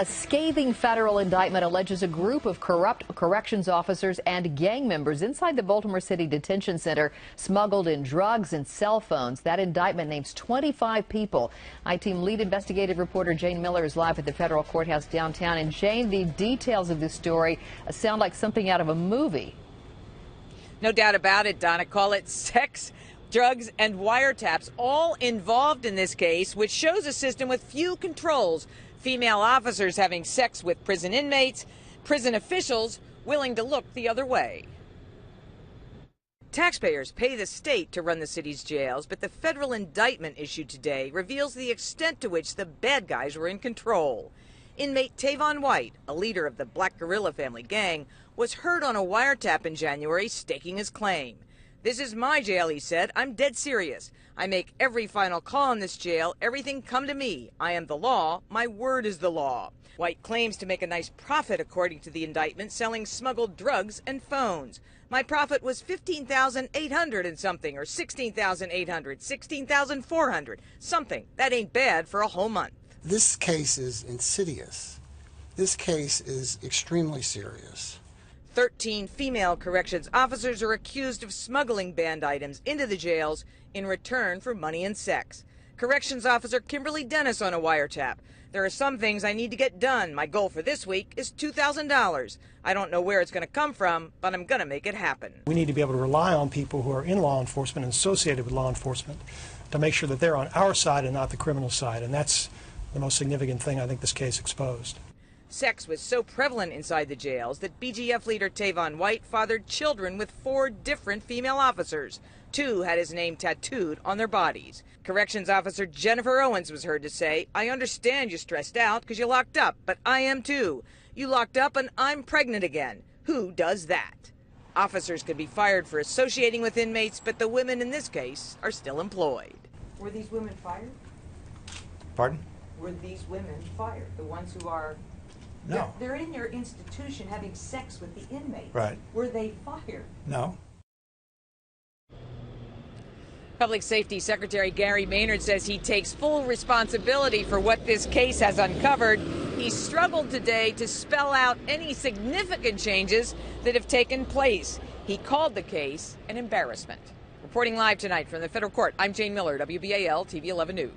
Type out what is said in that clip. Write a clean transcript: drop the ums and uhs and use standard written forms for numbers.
A scathing federal indictment alleges a group of corrupt corrections officers and gang members inside the Baltimore City Detention Center smuggled in drugs and cell phones. That indictment names 25 people. I-Team lead investigative reporter Jane Miller is live at the federal courthouse downtown. And Jane, the details of this story sound like something out of a movie. No doubt about it, Donna. Call it sex, drugs, and wiretaps, all involved in this case, which shows a system with few controls. Female officers having sex with prison inmates, prison officials willing to look the other way. Taxpayers pay the state to run the city's jails, but the federal indictment issued today reveals the extent to which the bad guys were in control. Inmate Tavon White, a leader of the Black Guerrilla family gang, was heard on a wiretap in January staking his claim. "This is my jail," he said. "I'm dead serious. I make every final call in this jail. Everything come to me. I am the law. My word is the law." White claims to make a nice profit, according to the indictment, selling smuggled drugs and phones. "My profit was $15,800 and something, or $16,800, $16,400, something. That ain't bad for a whole month." This case is insidious. This case is extremely serious. 13 female corrections officers are accused of smuggling banned items into the jails in return for money and sex. Corrections officer Kimberly Dennis on a wiretap. "There are some things I need to get done. My goal for this week is $2,000. I don't know where it's going to come from, but I'm going to make it happen." We need to be able to rely on people who are in law enforcement and associated with law enforcement to make sure that they're on our side and not the criminal side, and that's the most significant thing I think this case exposed. Sex was so prevalent inside the jails that BGF leader Tavon White fathered children with 4 different female officers. 2 had his name tattooed on their bodies. Corrections officer Jennifer Owens was heard to say, "I understand you're stressed out because you're locked up, but I am too. You locked up and I'm pregnant again. Who does that?" Officers could be fired for associating with inmates, but the women in this case are still employed. Were these women fired? Pardon? Were these women fired? The ones who are... No. They're in your institution having sex with the inmates. Right. Were they fired? No. Public Safety Secretary Gary Maynard says he takes full responsibility for what this case has uncovered. He struggled today to spell out any significant changes that have taken place. He called the case an embarrassment. Reporting live tonight from the federal court, I'm Jane Miller, WBAL TV 11 News.